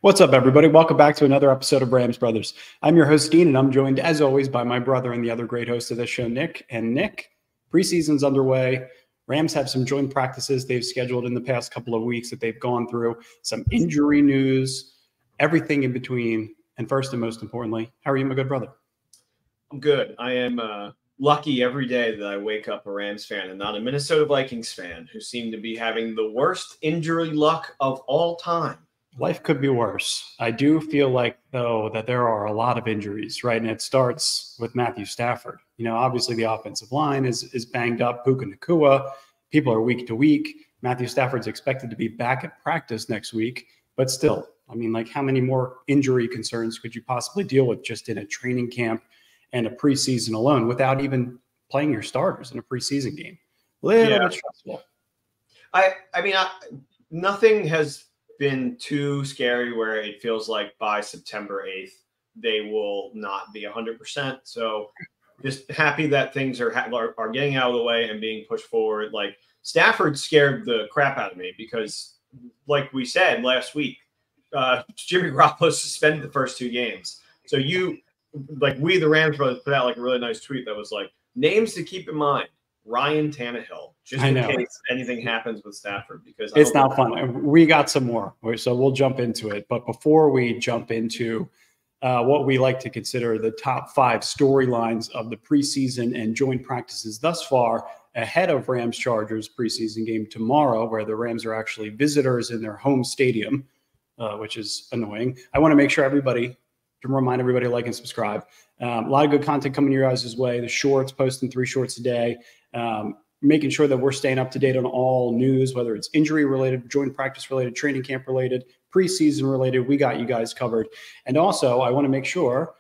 What's up, everybody? Welcome back to another episode of Rams Brothers. I'm your host, Dean, and I'm joined, as always, by my brother and the other great host of this show, Nick. And Nick, preseason's underway. Rams have some joint practices they've scheduled in the past couple of weeks that they've gone through, some injury news, everything in between. And first and most importantly, how are you, my good brother? I'm good. I am lucky every day that I wake up a Rams fan and not a Minnesota Vikings fan who seem to be having the worst injury luck of all time. Life could be worse. I do feel like, though, that there are a lot of injuries, right? And it starts with Matthew Stafford. You know, obviously the offensive line is banged up. Puka Nacua. People are week to week. Matthew Stafford's expected to be back at practice next week. But still, I mean, like, how many more injury concerns could you possibly deal with just in a training camp and a preseason alone without even playing your starters in a preseason game? A little bit stressful. Nothing has been too scary where it feels like by September 8th they will not be 100%. So just happy that things are getting out of the way and being pushed forward. Like, Stafford scared the crap out of me because, like we said last week, Jimmy Garoppolo suspended the first two games. So we the Rams brothers put out like a really nice tweet that was like, names to keep in mind: Ryan Tannehill, just in case anything happens with Stafford, because it's not fun. We got some more, so we'll jump into it. But before we jump into what we like to consider the top 5 storylines of the preseason and joint practices thus far, ahead of Rams-Chargers preseason game tomorrow, where the Rams are actually visitors in their home stadium, which is annoying. I want to make sure to remind everybody, like and subscribe. A lot of good content coming your guys' way. The shorts, posting 3 shorts a day. Making sure that we're staying up to date on all news, whether it's injury related, joint practice related, training camp related, preseason related. We got you guys covered. And also, I want to make sure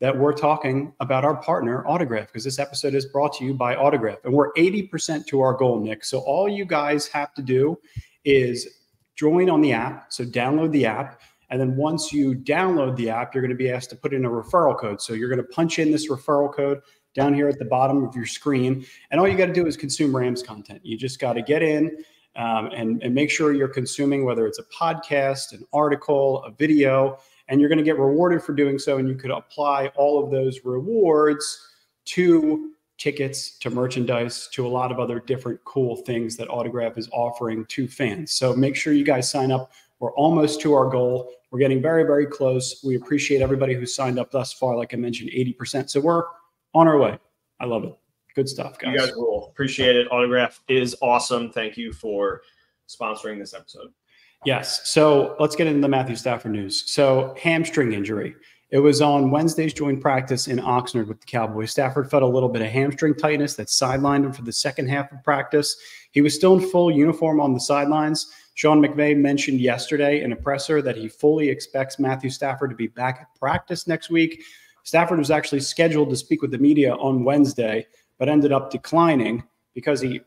that we're talking about our partner, Autograph, because this episode is brought to you by Autograph. And we're 80% to our goal, Nick. So all you guys have to do is join on the app. So download the app. And then once you download the app, you're going to be asked to put in a referral code. So you're going to punch in this referral code down here at the bottom of your screen. And all you got to do is consume Rams content. You just got to get in and make sure you're consuming, whether it's a podcast, an article, a video, and you're going to get rewarded for doing so. And you could apply all of those rewards to tickets, to merchandise, to a lot of other different cool things that Autograph is offering to fans. So make sure you guys sign up. We're almost to our goal. We're getting very, very close. We appreciate everybody who signed up thus far. Like I mentioned, 80%. So we're on our way. I love it. Good stuff, guys. You guys rule. Appreciate it. Autograph is awesome. Thank you for sponsoring this episode. Yes. So let's get into the Matthew Stafford news. So hamstring injury. It was on Wednesday's joint practice in Oxnard with the Cowboys. Stafford felt a little bit of hamstring tightness that sidelined him for the second half of practice. He was still in full uniform on the sidelines. Sean McVay mentioned yesterday in a presser that he fully expects Matthew Stafford to be back at practice next week. Stafford was actually scheduled to speak with the media on Wednesday, but ended up declining because he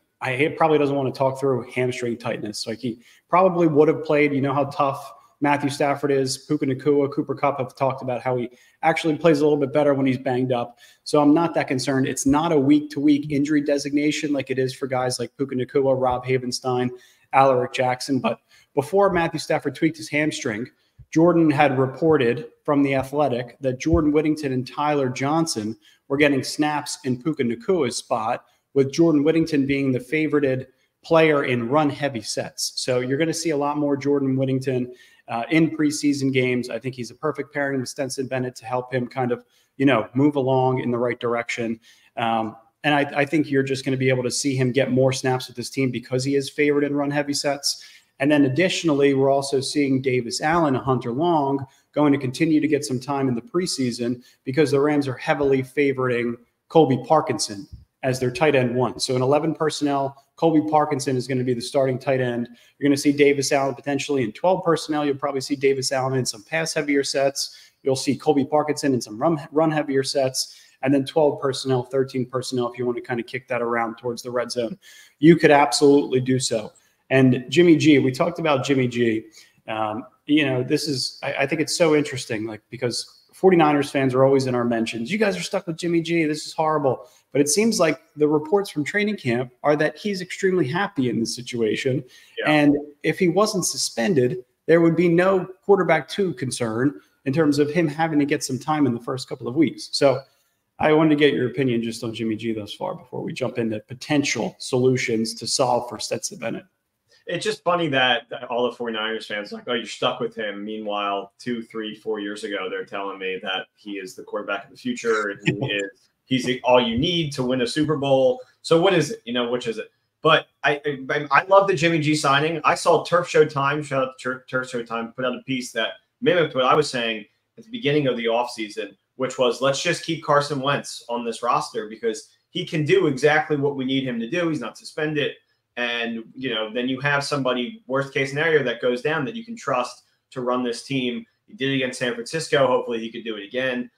probably doesn't want to talk through hamstring tightness. Like, he probably would have played. You know how tough Matthew Stafford is. Puka Nacua, Cooper Kupp have talked about how he actually plays a little bit better when he's banged up. So I'm not that concerned. It's not a week-to-week injury designation like it is for guys like Puka Nacua, Rob Havenstein, Alaric Jackson. But before Matthew Stafford tweaked his hamstring, Jordan had reported from The Athletic that Jordan Whittington and Tyler Johnson were getting snaps in Puka Nacua's spot, with Jordan Whittington being the favorited player in run-heavy sets. So you're going to see a lot more Jordan Whittington in preseason games. I think he's a perfect pairing with Stetson Bennett to help him kind of, move along in the right direction. And I think you're just going to be able to see him get more snaps with this team because he is favored in run-heavy sets. And then additionally, we're also seeing Davis Allen and Hunter Long going to continue to get some time in the preseason because the Rams are heavily favoring Colby Parkinson as their tight end 1. So in 11 personnel, Colby Parkinson is going to be the starting tight end. You're going to see Davis Allen potentially in 12 personnel. You'll probably see Davis Allen in some pass-heavier sets. You'll see Colby Parkinson in some run-heavier sets. And then 12 personnel, 13 personnel, if you want to kind of kick that around towards the red zone. You could absolutely do so. And Jimmy G, we talked about Jimmy G. I think it's so interesting, because 49ers fans are always in our mentions. You guys are stuck with Jimmy G. This is horrible. But it seems like the reports from training camp are that he's extremely happy in this situation. Yeah. And if he wasn't suspended, there would be no quarterback 2 concern in terms of him having to get some time in the first couple of weeks. So I wanted to get your opinion just on Jimmy G thus far before we jump into potential solutions to solve for Stetson Bennett. It's just funny that all the 49ers fans are like, oh, you're stuck with him. Meanwhile, 2, 3, 4 years ago, they're telling me that he is the quarterback of the future and he's all you need to win a Super Bowl. So what is it? Which is it? But I love the Jimmy G signing. I saw Turf Show Time, shout out to Turf Show Time, put out a piece that mimicked what I was saying at the beginning of the offseason, which was let's just keep Carson Wentz on this roster because he can do exactly what we need him to do. He's not suspended. And, then you have somebody, worst case scenario, that goes down that you can trust to run this team. He did it against San Francisco. Hopefully he could do it again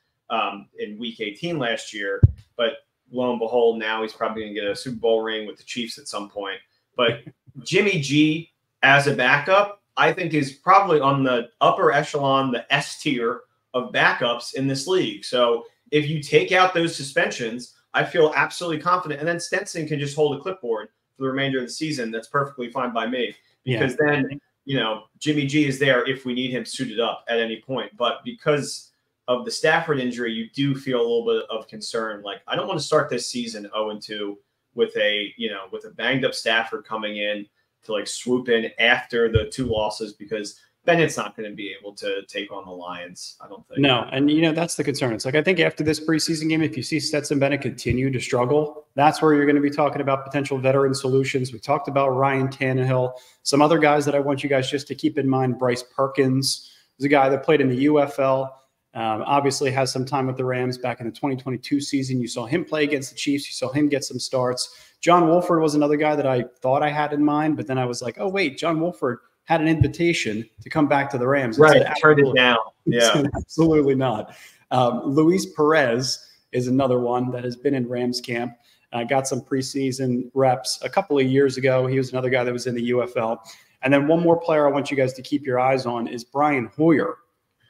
in week 18 last year. But lo and behold, now he's probably going to get a Super Bowl ring with the Chiefs at some point. But Jimmy G as a backup, I think is probably on the upper echelon, the S tier of backups in this league. So if you take out those suspensions, I feel absolutely confident. And then Stetson can just hold a clipboard for the remainder of the season. That's perfectly fine by me because then, Jimmy G is there if we need him suited up at any point. But because of the Stafford injury, you do feel a little bit of concern. Like, I don't want to start this season 0-2 with a banged up Stafford coming in to swoop in after the 2 losses because Bennett's not going to be able to take on the Lions, I don't think. No, and that's the concern. It's I think after this preseason game, if you see Stetson Bennett continue to struggle, that's where you're going to be talking about potential veteran solutions. We talked about Ryan Tannehill, some other guys that I want you guys just to keep in mind. Bryce Perkins is a guy that played in the UFL, obviously has some time with the Rams back in the 2022 season. You saw him play against the Chiefs. You saw him get some starts. John Wolford was another guy that I thought I had in mind, but then I was like, oh, wait, John Wolford had an invitation to come back to the Rams. Right, turned it down. Yeah, absolutely not. Luis Perez is another one that has been in Rams camp. Got some preseason reps a couple of years ago. He was another guy that was in the UFL. And then one more player I want you guys to keep your eyes on is Brian Hoyer.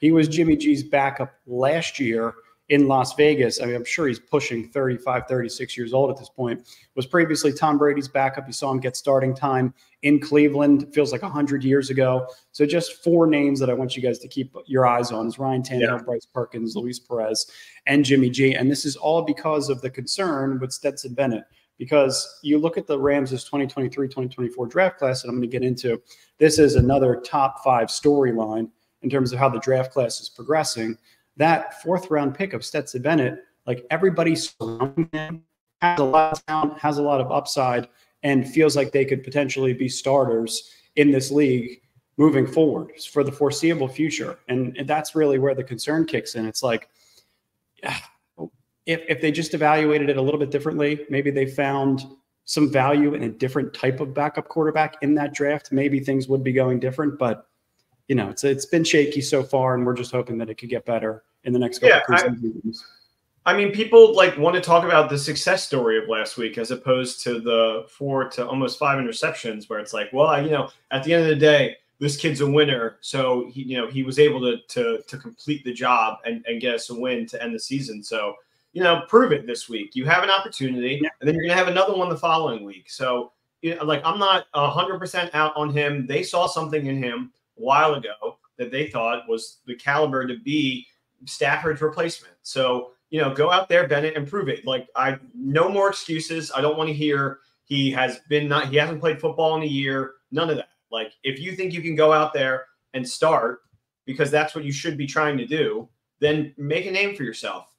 He was Jimmy G's backup last year in Las Vegas. I mean, I'm sure he's pushing 35, 36 years old at this point. Was previously Tom Brady's backup. You saw him get starting time in Cleveland. It feels like 100 years ago. So just 4 names that I want you guys to keep your eyes on is Ryan Tannehill, Bryce Perkins, Luis Perez, and Jimmy G. And this is all because of the concern with Stetson Bennett. Because you look at the Rams' 2023-2024 draft class, and I'm going to get into, this is another top 5 storyline in terms of how the draft class is progressing. That 4th round pick of Stetson Bennett, everybody surrounding him, has a lot of talent, has a lot of upside, and feels like they could potentially be starters in this league moving forward for the foreseeable future. And that's really where the concern kicks in. It's if they just evaluated it a little bit differently, maybe they found some value in a different type of backup quarterback in that draft, maybe things would be going different. But it's been shaky so far, and we're just hoping that it could get better in the next couple of seasons. I mean, people want to talk about the success story of last week as opposed to the 4 to almost 5 interceptions, where it's at the end of the day, this kid's a winner, so he was able to complete the job and get us a win to end the season. So prove it this week. You have an opportunity, and then you're going to have another one the following week. So I'm not 100% out on him. They saw something in him a while ago that they thought was the caliber to be Stafford's replacement. So, go out there, Bennett, and prove it. No more excuses. I don't want to hear he hasn't played football in a year. None of that. If you think you can go out there and start because that's what you should be trying to do, then make a name for yourself.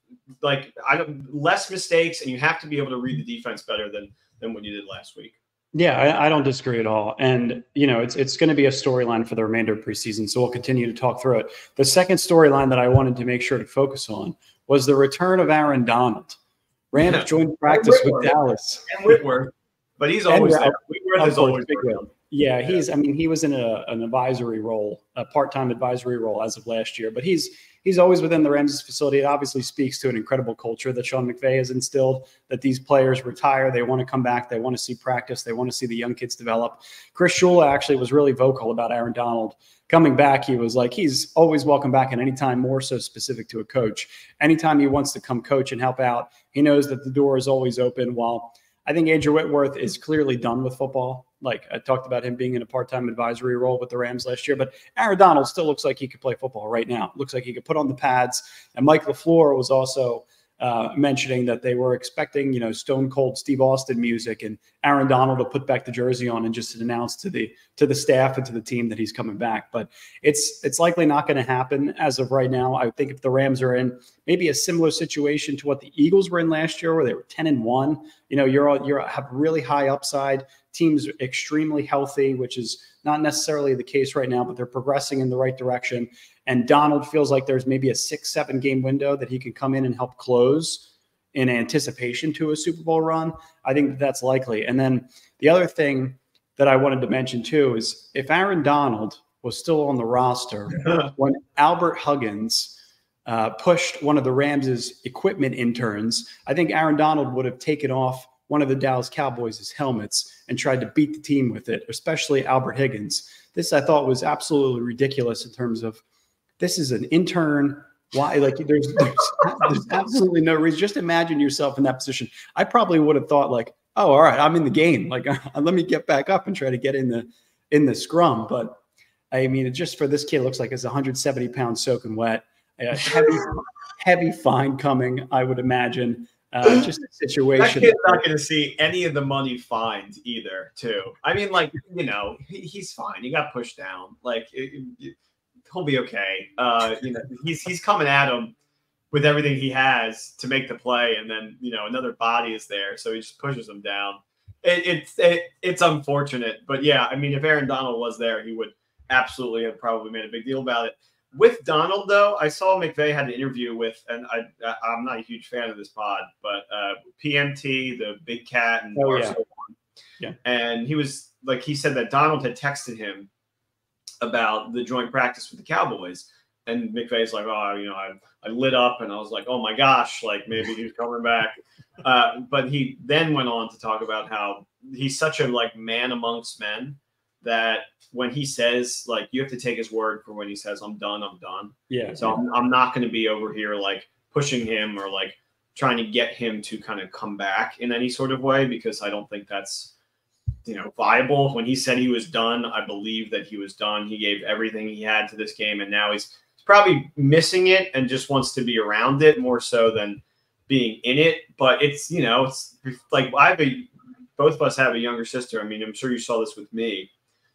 Less mistakes, and you have to be able to read the defense better than what you did last week. Yeah, I don't disagree at all. And, it's going to be a storyline for the remainder of preseason, so we'll continue to talk through it. The second storyline that I wanted to make sure to focus on was the return of Aaron Donald. Rams joined practice with Dallas. And Whitworth, but he's always there. Whitworth is always there. Yeah, he was in an advisory role, a part-time advisory role as of last year, but he's always within the Rams facility. It obviously speaks to an incredible culture that Sean McVay has instilled, that these players retire, they want to come back, they want to see practice, they want to see the young kids develop. Chris Shula actually was really vocal about Aaron Donald coming back. He was he's always welcome back, and anytime more so specific to a coach. Anytime he wants to come coach and help out, he knows that the door is always open. While I think Andrew Whitworth is clearly done with football. Like I talked about him being in a part-time advisory role with the Rams last year, but Aaron Donald still looks like he could play football right now. Looks like he could put on the pads. And Mike LaFleur was also mentioning that they were expecting, you know, Stone Cold Steve Austin music and Aaron Donald to put back the jersey on and just announce to the staff and to the team that he's coming back. But it's likely not going to happen as of right now. I think if the Rams are in maybe a similar situation to what the Eagles were in last year, where they were 10-1, you know, you're have really high upside. Team's extremely healthy, which is not necessarily the case right now, but they're progressing in the right direction. And Donald feels like there's maybe a 6-7 game window that he can come in and help close in anticipation to a Super Bowl run. I think that's likely. And then the other thing that I wanted to mention too is if Aaron Donald was still on the roster when Albert Huggins pushed one of the Rams' equipment interns, I think Aaron Donald would have taken off one of the Dallas Cowboys' helmets and tried to beat the team with it, especially Albert Higgins. This I thought was absolutely ridiculous in terms of this is an intern. Why? Like there's absolutely no reason. Just imagine yourself in that position. I probably would have thought like, oh, all right, I'm in the game. Like let me get back up and try to get in the scrum. But I mean, it just for this kid, it looks like it's 170 pounds soaking wet. Heavy fine coming, I would imagine. Just a situation. That kid's not going to see any of the money fined either, too. I mean, like, you know, he's fine. He got pushed down. Like, he'll be okay. You know, he's coming at him with everything he has to make the play, and then, you know, another body is there, so he just pushes him down. It's unfortunate, but yeah, I mean, if Aaron Donald was there, he would absolutely have probably made a big deal about it. With Donald, though, I saw McVay had an interview with, and I'm not a huge fan of this pod, but PMT, the big cat, and yeah. And he was like, he said that Donald had texted him about the joint practice with the Cowboys, and McVay's like, oh, you know, I lit up, and I was like, oh my gosh, like maybe he's coming back. But he then went on to talk about how he's such a like man amongst men that when he says, like, you have to take his word for when he says, I'm done, I'm done. Yeah. So I'm not going to be over here, like, pushing him or, like, trying to get him to kind of come back in any sort of way, because I don't think that's, you know, viable. When he said he was done, I believe that he was done. He gave everything he had to this game, and now he's probably missing it and just wants to be around it more so than being in it. But it's, you know, it's like both of us have a younger sister. I mean, I'm sure you saw this with me.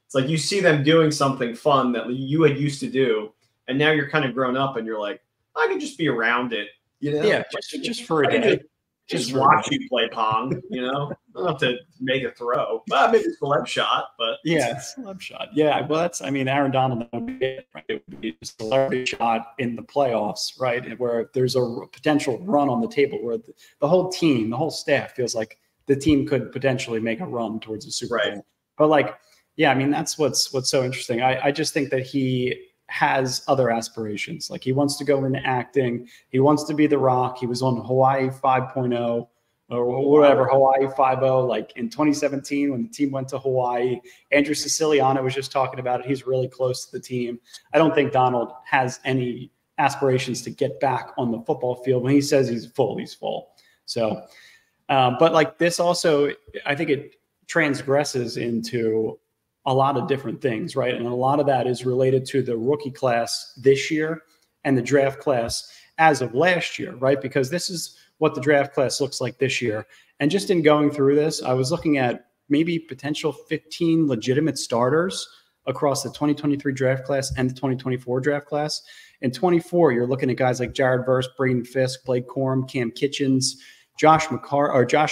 It's like you see them doing something fun that you had used to do, and now you're kind of grown up, and you're like, I can just be around it, you know? Yeah, just for a day. Just watch you play Pong, you know? I don't have to make a throw. Well, maybe it's a celeb shot, but yeah, celeb shot. Yeah, well, that's, I mean, Aaron Donald, it would be a celebrity shot in the playoffs, right? Where there's a potential run on the table where the whole team, the whole staff feels like the team could potentially make a run towards a Super Bowl. But like, yeah, I mean, that's what's so interesting. I just think that he has other aspirations. Like he wants to go into acting. He wants to be The Rock. He was on Hawaii 5.0 or whatever, Hawaii 5.0, like in 2017 when the team went to Hawaii. Andrew Siciliano was just talking about it. He's really close to the team. I don't think Donald has any aspirations to get back on the football field. When he says he's full, he's full. So, but like this also, I think it transgresses into a lot of different things, right? And a lot of that is related to the rookie class this year and the draft class as of last year, right? Because this is what the draft class looks like this year. And just in going through this, I was looking at maybe potential 15 legitimate starters across the 2023 draft class and the 2024 draft class. In 24, you're looking at guys like Jared Verse, Braden Fisk, Blake Corum, Cam Kitchens, Josh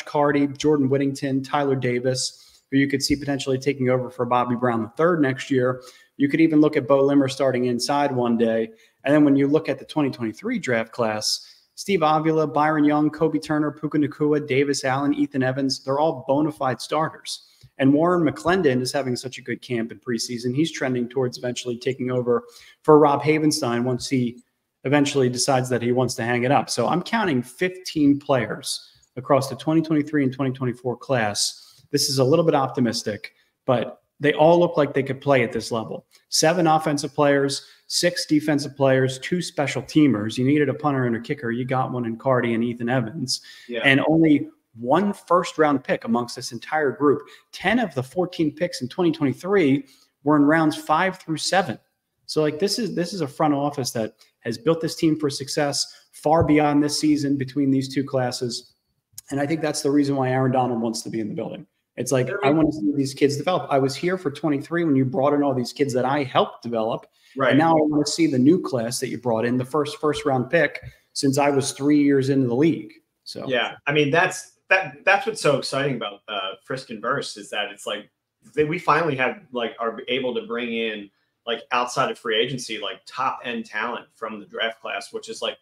Carty, Jordan Whittington, Tyler Davis, who you could see potentially taking over for Bobby Brown III next year. You could even look at Bo Limmer starting inside one day. And then when you look at the 2023 draft class, Steve Avila, Byron Young, Kobe Turner, Puka Nacua, Davis Allen, Ethan Evans, they're all bona fide starters. And Warren McClendon is having such a good camp in preseason. He's trending towards eventually taking over for Rob Havenstein once he eventually decides that he wants to hang it up. So I'm counting 15 players across the 2023 and 2024 class. This is a little bit optimistic, but they all look like they could play at this level. 7 offensive players, 6 defensive players, 2 special teamers. You needed a punter and a kicker. You got one in Carty and Ethan Evans. Yeah. And only 1 first-round pick amongst this entire group. 10 of the 14 picks in 2023 were in rounds 5 through 7. So like this is a front office that has built this team for success far beyond this season between these two classes. And I think that's the reason why Aaron Donald wants to be in the building. It's like, I want to see these kids develop. I was here for 23 when you brought in all these kids that I helped develop. Right. And now I want to see the new class that you brought in, the first round pick since I was 3 years into the league. So yeah, I mean, that's what's so exciting about Frisk and Verse is that it's like we finally are able to bring in like outside of free agency, like top end talent from the draft class, which is like,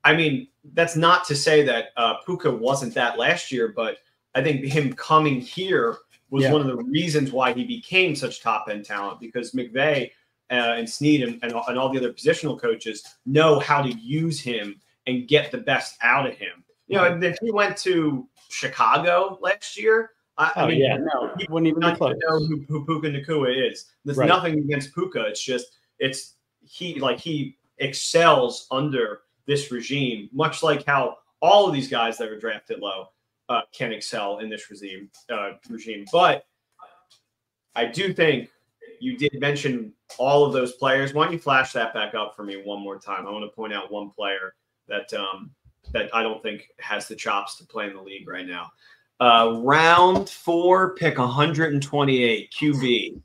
I mean, that's not to say that Puka wasn't that last year, but I think him coming here was one of the reasons why he became such top end talent, because McVay and Snead and all the other positional coaches know how to use him and get the best out of him. You know, if he went to Chicago last year, I mean, he wouldn't even be close. Know who Puka Nacua is. There's nothing against Puka. It's just he excels under this regime, much like how all of these guys that were drafted low can excel in this regime. But I do think you did mention all of those players. Why don't you flash that back up for me one more time? I want to point out one player that I don't think has the chops to play in the league right now. Round 4, pick 128, QB.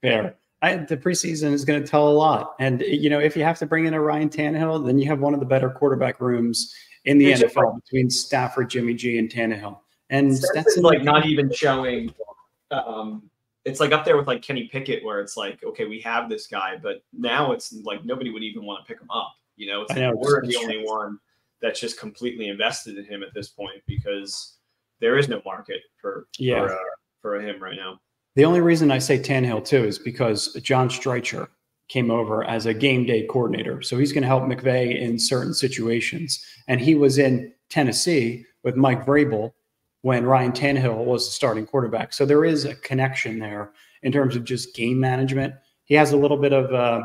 Fair. The preseason is going to tell a lot. And, you know, if you have to bring in a Ryan Tannehill, then you have one of the better quarterback rooms in the NFL between Stafford, Jimmy G, and Tannehill. And Stetson, like not even showing it's like up there with like Kenny Pickett, where it's like, okay, we have this guy, but now it's like nobody would even want to pick him up. You know, it's like we're the only one that's just completely invested in him at this point because there is no market for him right now. The only reason I say Tannehill too is because John Streicher came over as a game day coordinator. So he's going to help McVay in certain situations. And he was in Tennessee with Mike Vrabel when Ryan Tannehill was the starting quarterback. So there is a connection there in terms of just game management. He has a little bit of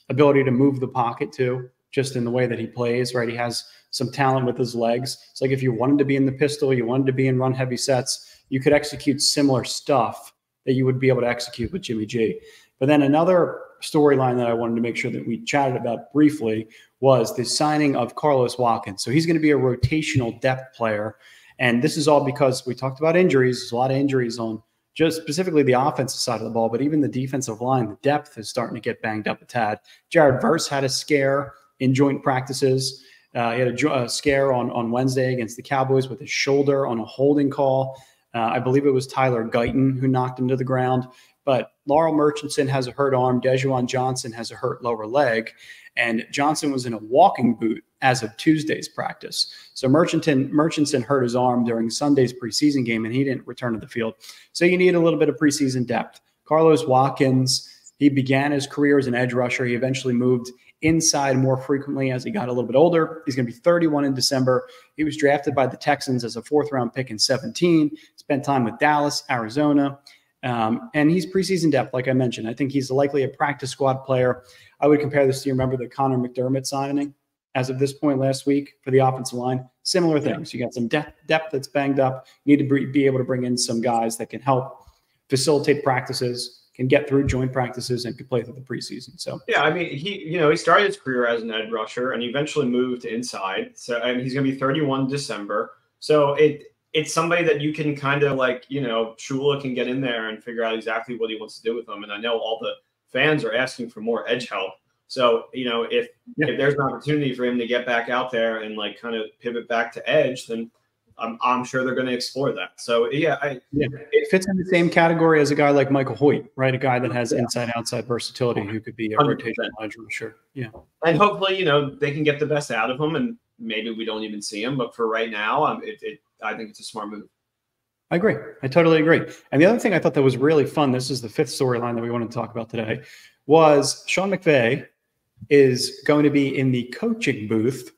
ability to move the pocket too, just in the way that he plays, right? He has some talent with his legs. It's like if you wanted to be in the pistol, you wanted to be in run heavy sets, you could execute similar stuff that you would be able to execute with Jimmy G. But then another storyline that I wanted to make sure that we chatted about briefly was the signing of Carlos Watkins. So he's going to be a rotational depth player. And this is all because we talked about injuries. There's a lot of injuries on just specifically the offensive side of the ball, but even the defensive line, the depth is starting to get banged up a tad. Jared Verse had a scare in joint practices. He had a scare on Wednesday against the Cowboys with his shoulder on a holding call. I believe it was Tyler Guyton who knocked him to the ground. But Laurel Murchison has a hurt arm. Dejuan Johnson has a hurt lower leg. And Johnson was in a walking boot as of Tuesday's practice. So Murchison hurt his arm during Sunday's preseason game, and he didn't return to the field. So you need a little bit of preseason depth. Carlos Watkins, he began his career as an edge rusher. He eventually moved inside more frequently as he got a little bit older. He's going to be 31 in December. He was drafted by the Texans as a 4th-round pick in 2017, spent time with Dallas, Arizona. And he's preseason depth, like I mentioned. I think he's likely a practice squad player. I would compare this to, you remember the Connor McDermott signing as of this point last week for the offensive line? Similar things. You got some depth that's banged up. You need to be able to bring in some guys that can help facilitate practices, can get through joint practices, and can play through the preseason. So yeah, I mean, he started his career as an edge rusher and eventually moved to inside. So I mean, he's going to be 31 in December. So it's somebody that you can kind of like, Shula can get in there and figure out exactly what he wants to do with them. And I know all the fans are asking for more edge help. So, if there's an opportunity for him to get back out there and like kind of pivot back to edge, then I'm sure they're going to explore that. So, it fits in the same category as a guy like Michael Hoyt, right? A guy that has inside-outside versatility who could be a 100%. Rotational edge rusher. Yeah. And hopefully, they can get the best out of him, and maybe we don't even see him. But for right now, I think it's a smart move. I agree. I totally agree. And the other thing I thought that was really fun, this is the 5th storyline that we want to talk about today, was Sean McVay is going to be in the coaching booth,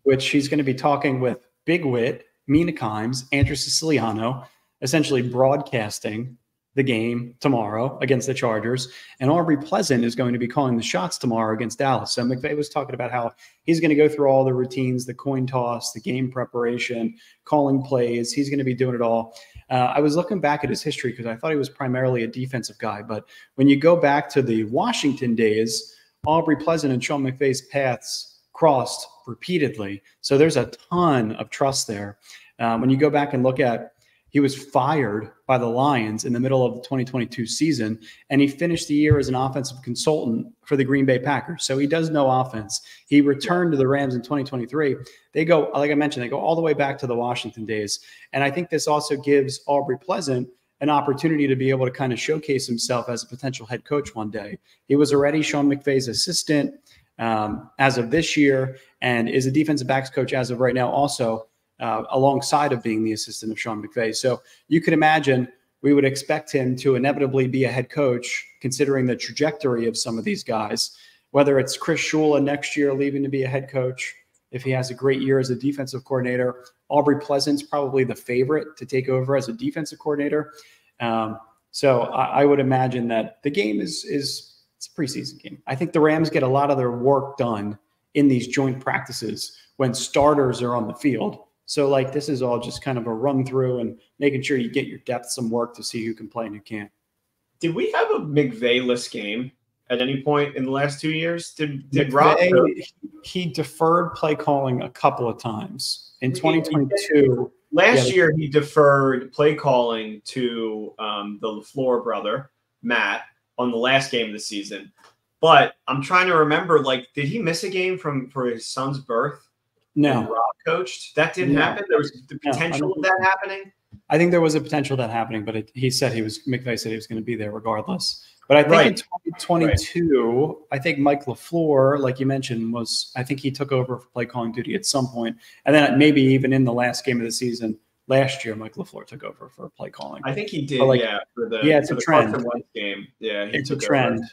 which he's going to be talking with Big Wit, Mina Kimes, Andrew Siciliano, essentially broadcasting the game tomorrow against the Chargers, and Aubrey Pleasant is going to be calling the shots tomorrow against Dallas. So McVay was talking about how he's going to go through all the routines, the coin toss, the game preparation, calling plays. He's going to be doing it all. I was looking back at his history because I thought he was primarily a defensive guy. But when you go back to the Washington days, Aubrey Pleasant and Sean McVay's paths crossed repeatedly. So there's a ton of trust there. When you go back and look at, he was fired by the Lions in the middle of the 2022 season, and he finished the year as an offensive consultant for the Green Bay Packers. So he does know offense. He returned to the Rams in 2023. They go, like I mentioned, they go all the way back to the Washington days. And I think this also gives Aubrey Pleasant an opportunity to be able to kind of showcase himself as a potential head coach one day. He was already Sean McVay's assistant as of this year, and is a defensive backs coach as of right now also, alongside of being the assistant of Sean McVay. So you could imagine we would expect him to inevitably be a head coach, considering the trajectory of some of these guys, whether it's Chris Shula next year leaving to be a head coach, if he has a great year as a defensive coordinator. Aubrey Pleasant's probably the favorite to take over as a defensive coordinator. So I would imagine that the game it's a preseason game. I think the Rams get a lot of their work done in these joint practices when starters are on the field. So like this is all just kind of a run through and making sure you get your depth some work to see who can play and who can't. Did we have a McVay-less game at any point in the last 2 years? Did McVay, Rob? He deferred play calling a couple of times in 2022. Last year, he deferred play calling to the LaFleur brother, Matt, on the last game of the season. But I'm trying to remember, like, did he miss a game for his son's birth? No. Rob coached? That didn't happen? There was the potential of that happening? I think there was a potential of that happening, but McVay said he was going to be there regardless. But I think in 2022, I think Mike LaFleur, like you mentioned, I think he took over for play calling duty at some point. And then maybe even in the last game of the season last year, Mike LaFleur took over for play calling. I think he did, it's a trend. Game. Yeah, it's a trend. Over.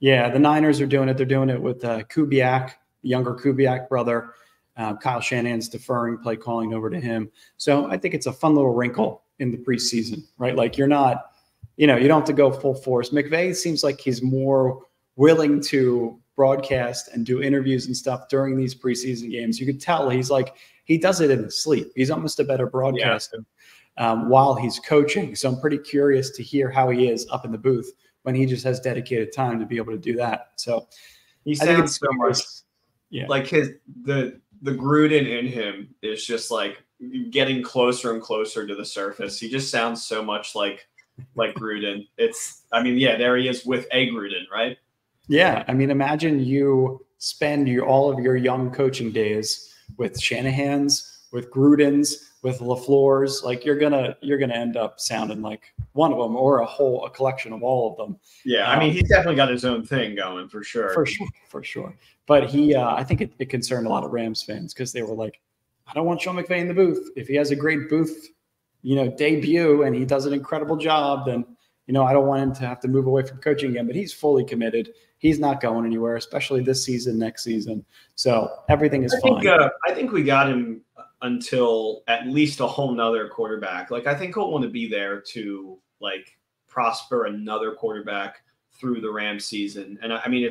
Yeah, the Niners are doing it. They're doing it with Kubiak, younger Kubiak brother. Kyle Shanahan's deferring play calling over to him. So I think it's a fun little wrinkle in the preseason, right? Like you're not, you don't have to go full force. McVay seems like he's more willing to broadcast and do interviews and stuff during these preseason games. You could tell he does it in his sleep. He's almost a better broadcaster while he's coaching. So I'm pretty curious to hear how he is up in the booth when he just has dedicated time to be able to do that. So he sounds so much like the Gruden in him is just like getting closer and closer to the surface. He just sounds so much like Gruden. There he is with a Gruden, right? Yeah. I mean, imagine you spend all of your young coaching days with Shanahan's, with Gruden's, with LaFleur's. Like you're gonna end up sounding like one of them or a collection of all of them. Yeah. I mean, he's definitely got his own thing going for sure. For sure. But I think it concerned a lot of Rams fans because they were like, I don't want Sean McVay in the booth. If he has a great booth, debut and he does an incredible job, then, I don't want him to have to move away from coaching again. But he's fully committed. He's not going anywhere, especially this season, next season. So everything is fine. I think we got him until at least a whole nother quarterback. Like, I think he'll want to be there to, like, prosper another quarterback through the Rams season. And, I mean,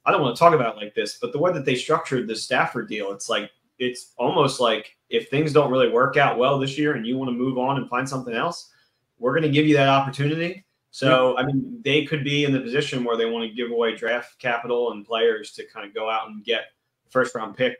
I don't want to talk about it like this, but the way that they structured the Stafford deal, it's almost like if things don't really work out well this year and you want to move on and find something else, we're going to give you that opportunity. So, I mean, they could be in the position where they want to give away draft capital and players to kind of go out and get a first-round pick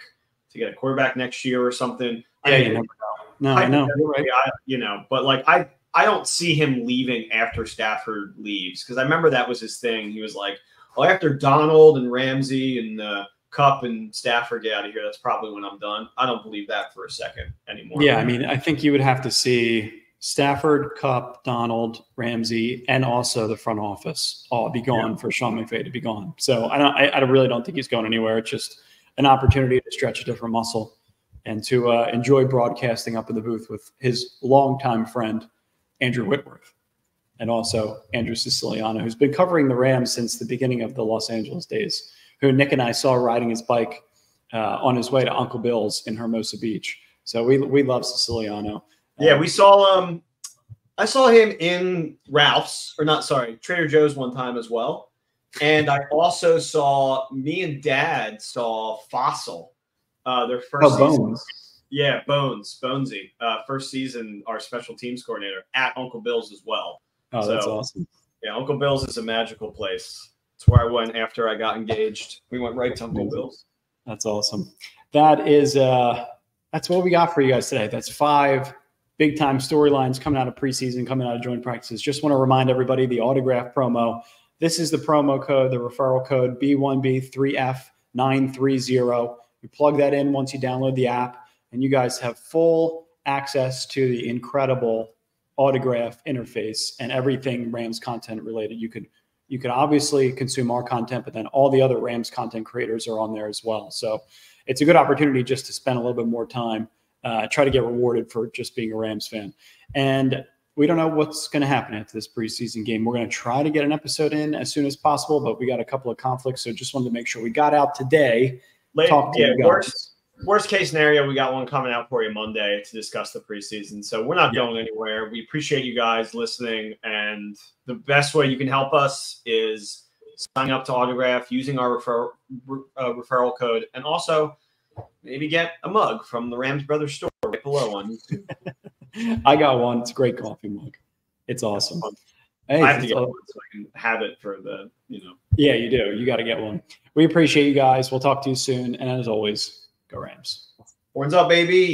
to get a quarterback next year or something. Yeah, you never know. No, I know. You're right. But like I don't see him leaving after Stafford leaves because I remember that was his thing. He was like, well, after Donald and Ramsey and Kupp and Stafford get out of here, that's probably when I'm done. I don't believe that for a second anymore. Yeah, I mean, I think you would have to see Stafford, Kupp, Donald, Ramsey, and also the front office all be gone for Sean McVay to be gone. So I really don't think he's going anywhere. It's just an opportunity to stretch a different muscle and to enjoy broadcasting up in the booth with his longtime friend, Andrew Whitworth, and also Andrew Siciliano, who's been covering the Rams since the beginning of the Los Angeles days, who Nick and I saw riding his bike on his way to Uncle Bill's in Hermosa Beach. So we love Siciliano. Yeah, we saw I saw him in Trader Joe's one time as well. And I also saw me and Dad saw Fossil, their first season. Bones. Yeah, Bonesy. First season, our special teams coordinator at Uncle Bill's as well. Oh, that's awesome. Yeah, Uncle Bill's is a magical place. It's where I went after I got engaged. We went right to Uncle Bill's. That's awesome. That is that's what we got for you guys today. That's 5 big time storylines coming out of preseason, coming out of joint practices. Just want to remind everybody the autograph promo. This is the promo code, the referral code B1B3F930. You plug that in once you download the app, and you guys have full access to the incredible autograph interface and everything Rams content related. You could obviously consume our content, but then all the other Rams content creators are on there as well. So it's a good opportunity just to spend a little bit more time, try to get rewarded for just being a Rams fan. And we don't know what's going to happen after this preseason game. We're going to try to get an episode in as soon as possible, but we got a couple of conflicts. So just wanted to make sure we got out today. Worst case scenario, we got one coming out for you Monday to discuss the preseason. So we're not going anywhere. We appreciate you guys listening. And the best way you can help us is signing up to autograph, using our referral code, and also maybe get a mug from the Rams Brothers store right below on YouTube. I got one. It's a great coffee mug. It's awesome. Hey, I have to get one so I can have it for the, Yeah, you do. You got to get one. We appreciate you guys. We'll talk to you soon. And as always, go Rams. Horns up, baby.